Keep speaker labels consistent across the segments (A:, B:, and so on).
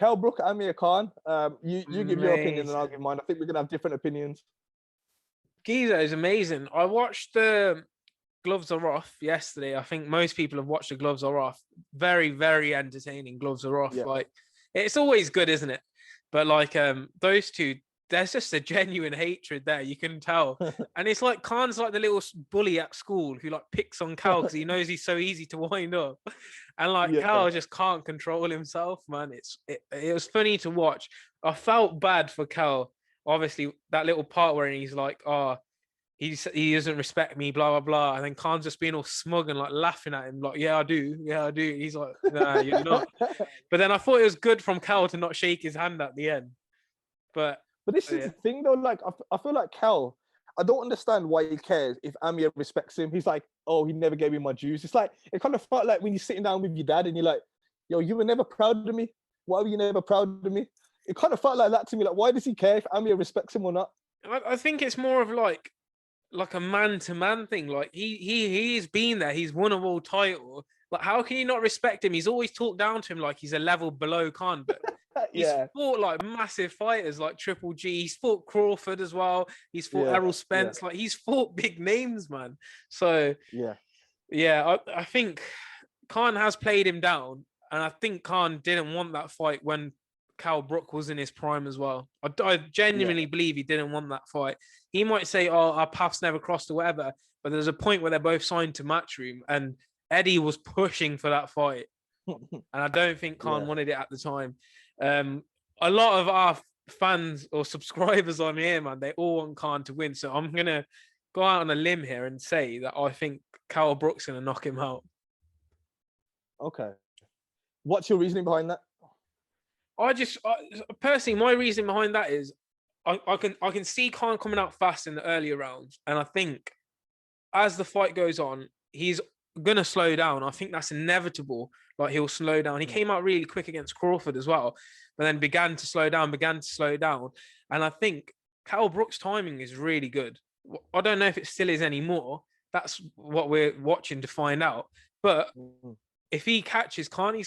A: Kell Brook, Amir Khan. You give your opinion and I'll
B: Amazing.
A: give mine. I think we're gonna have different opinions.
B: Giza is amazing. I watched the Gloves Are Off yesterday. I think most people have watched the Gloves Are Off. Very, very entertaining. Gloves Are Off.
A: Yeah.
B: Like, it's always good, isn't it? But like those two, there's just a genuine hatred there. You can tell. And it's like Khan's like the little bully at school who like picks on Cal because he knows he's so easy to wind up. And like
A: Yeah.
B: Cal just can't control himself, man. It was funny to watch. I felt bad for Cal. Obviously, that little part where he's like, oh, he doesn't respect me, blah blah blah, and then Khan's just being all smug and like laughing at him, like, yeah, I do. He's like, nah, you're not. But then I thought it was good from Cal to not shake his hand at the end. But
A: this is the thing though. Like, I feel like Cal. I don't understand why he cares if Amir respects him. He's like, oh, he never gave me my dues. It's like, it kind of felt like when you're sitting down with your dad and you're like, yo, you were never proud of me. Why were you never proud of me? It kind of felt like that to me. Like, why does he care if Amir respects him or not?
B: I think it's more of like a man-to-man thing. Like he's been there. He's won a world title. Like, how can you not respect him? He's always talked down to him like he's a level below Khan. But he's fought like massive fighters like Triple G. He's fought Crawford as well. He's fought Errol Spence. Like, he's fought big names, man. So I think Khan has played him down, and I think Khan didn't want that fight when Kell Brook was in his prime as well. I genuinely believe he didn't want that fight. He might say, oh, our paths never crossed or whatever, but there's a point where they're both signed to Matchroom, and Eddie was pushing for that fight. And I don't think Khan wanted it at the time. A lot of our fans or subscribers on here, man, they all want Khan to win. So I'm going to go out on a limb here and say that I think Kell Brook's going to knock him out.
A: Okay. What's your reasoning behind that?
B: Personally, my reason behind that is I can see Khan coming out fast in the earlier rounds, and I think as the fight goes on, he's gonna slow down. I think that's inevitable. Like, he'll slow down. He came out really quick against Crawford as well, but then began to slow down. And I think Kell Brook's timing is really good. I don't know if it still is anymore. That's what we're watching to find out. But if he catches Khan,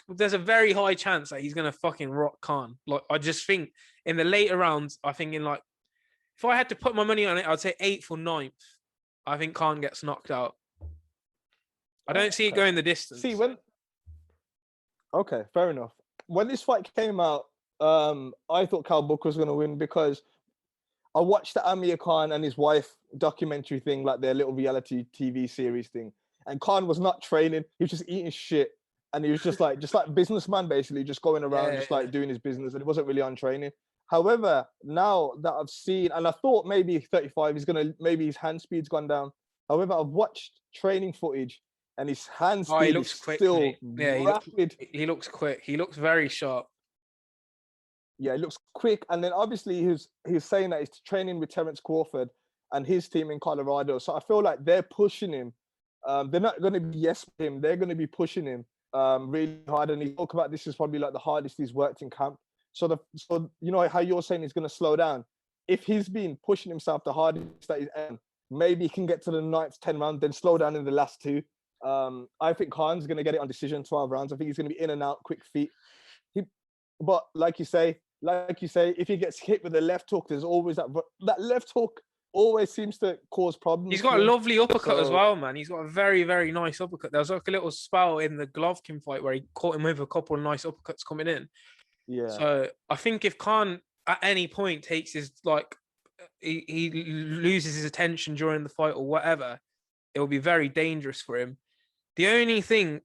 B: there's a very high chance that he's gonna fucking rock Khan. Like, I just think in the later rounds, I think if I had to put my money on it, I'd say 8th or 9th. I think Khan gets knocked out. I don't see it going the distance.
A: Okay, fair enough. When this fight came out, I thought Kell Brook was gonna win because I watched the Amir Khan and his wife documentary thing, like their little reality TV series thing. And Khan was not training; he was just eating shit, and he was just like businessman, basically, just going around, like doing his business, and it wasn't really on training. However, now that I've seen, and I thought maybe 35, maybe his hand speed's gone down. However, I've watched training footage, and his hand speed
B: he looks quick,
A: still
B: rapid. He looks quick. He looks very sharp.
A: Yeah, he looks quick, and then obviously he's saying that he's training with Terence Crawford and his team in Colorado. So I feel like they're pushing him. They're not going to be with him. They're going to be pushing him really hard. And he talked about this is probably like the hardest he's worked in camp. So you know how you're saying he's going to slow down. If he's been pushing himself the hardest that he's ever, maybe he can get to the 9th, 10th round, then slow down in the last 2. I think Khan's going to get it on decision, 12 rounds. I think he's going to be in and out, quick feet. But like you say, if he gets hit with a left hook, there's always that left hook. Always seems to cause problems.
B: He's got a lovely uppercut as well, man. He's got a very, very nice uppercut. There was like a little spell in the Golovkin fight where he caught him with a couple of nice uppercuts coming in. Yeah. So I think if Khan at any point takes his he loses his attention during the fight or whatever, it will be very dangerous for him. The only thing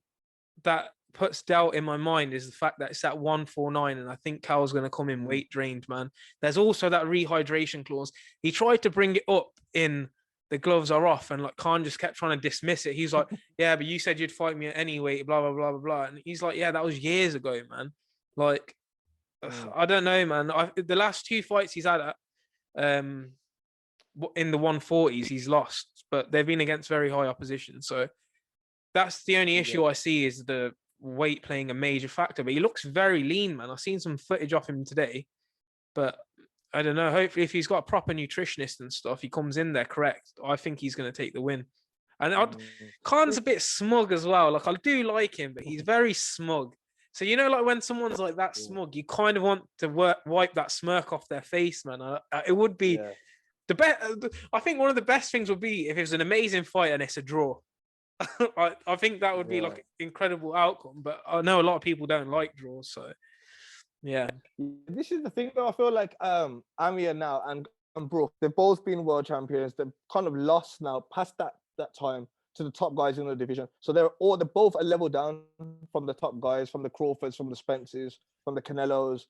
B: that puts doubt in my mind is the fact that it's at 149, and I think Cal's going to come in weight drained, man. There's also that rehydration clause. He tried to bring it up in the Gloves Are Off, and like Khan just kept trying to dismiss it. He's like, yeah, but you said you'd fight me at any weight, blah, blah, blah, blah, blah. And he's like, yeah, that was years ago, man. Like, I don't know, man. The last 2 fights he's had at, in the 140s, he's lost, but they've been against very high opposition. So that's the only issue I see, is the weight playing a major factor. But he looks very lean, man. I've seen some footage of him today, but I don't know. Hopefully, if he's got a proper nutritionist and stuff, he comes in there correct, I think he's going to take the win. And Khan's a bit smug as well. Like, I do like him, but he's very smug. So like when someone's like that smug, you kind of want to wipe that smirk off their face, man. It would be the best. I think one of the best things would be if it was an amazing fight and it's a draw. I think that would be like an incredible outcome, but I know a lot of people don't like draws, so yeah.
A: This is the thing though. I feel like Amir now and Brook, they've both been world champions. They've kind of lost now past that time to the top guys in the division. So they're both a level down from the top guys, from the Crawfords, from the Spencers, from the Canelos.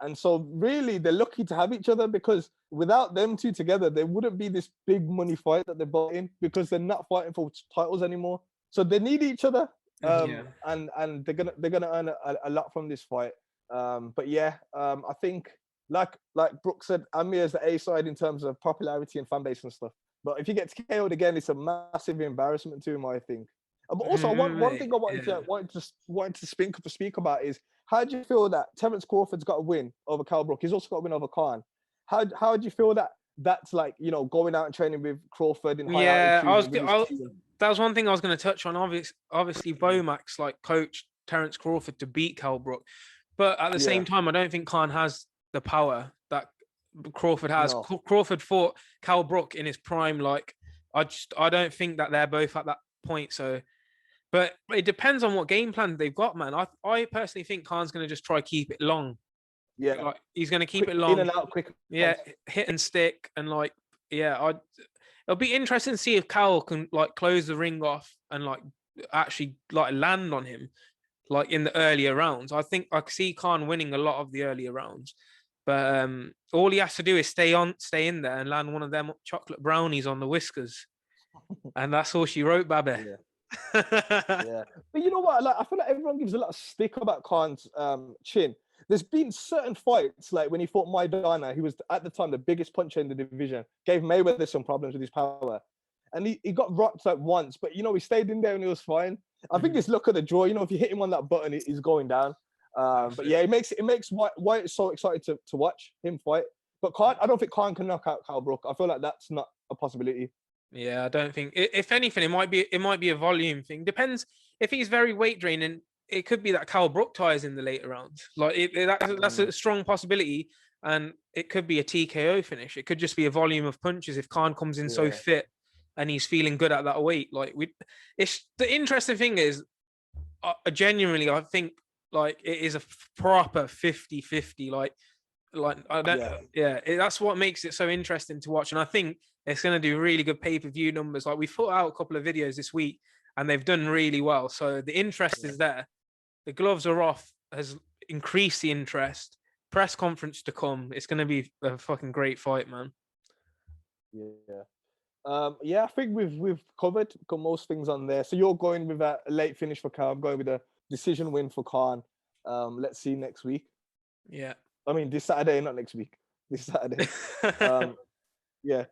A: And so really they're lucky to have each other, because without them two together, there wouldn't be this big money fight that they're both in, because they're not fighting for titles anymore. So they need each other. And they're gonna earn a lot from this fight. But yeah, I think like Brook said, Amir is the A side in terms of popularity and fan base and stuff. But if he gets KO'd again, it's a massive embarrassment to him, I think. But also, one thing I wanted to speak about is, how do you feel that Terence Crawford's got a win over Cal Brook? He's also got a win over Khan. How do you feel that that's like, going out and training with Crawford in high altitude?
B: That was one thing I was going to touch on. Obviously, Bomax like coached Terence Crawford to beat Cal Brook, but at the same time, I don't think Khan has the power that Crawford has. No. Crawford fought Cal Brook in his prime. Like, I don't think that they're both at that point. So, but it depends on what game plan they've got, man. I personally think Khan's going to just try keep it long.
A: Yeah,
B: like, he's going to keep it long,
A: in and out, quick.
B: Yeah, hit and stick, and like, it'll be interesting to see if Cal can like close the ring off and like actually like land on him, like in the earlier rounds. I think I see Khan winning a lot of the earlier rounds, but all he has to do is stay in there and land one of them chocolate brownies on the whiskers, and that's all she wrote, baby.
A: Yeah. But you know what? Like, I feel like everyone gives a lot of stick about Khan's chin. There's been certain fights, like when he fought Maidana, he was at the time the biggest puncher in the division, gave Mayweather some problems with his power. And he got rocked like once, but he stayed in there and he was fine. I think it's luck of the draw. If you hit him on that button, he's going down. But yeah, it makes White so excited to watch him fight. But Khan, I don't think Khan can knock out Cal Brook. I feel like that's not a possibility.
B: Yeah, I don't think. If anything, it might be a volume thing. Depends if he's very weight draining. It could be that Cal Brook tires in the later rounds. Like that's a strong possibility, and it could be a TKO finish. It could just be a volume of punches if Khan comes in so fit and he's feeling good at that weight. Like it's the interesting thing is, genuinely, I think like it is a proper 50-50. Like I don't. That's what makes it so interesting to watch, and I think it's going to do really good pay-per-view numbers. Like we put out a couple of videos this week, and they've done really well. So the interest is there. The gloves are off has increased the interest. Press conference to come. It's going to be a fucking great fight, man.
A: Yeah. I think we've covered most things on there. So you're going with a late finish for Khan. I'm going with a decision win for Khan. Let's see next week.
B: Yeah.
A: I mean, this Saturday, not next week. This Saturday. Yeah.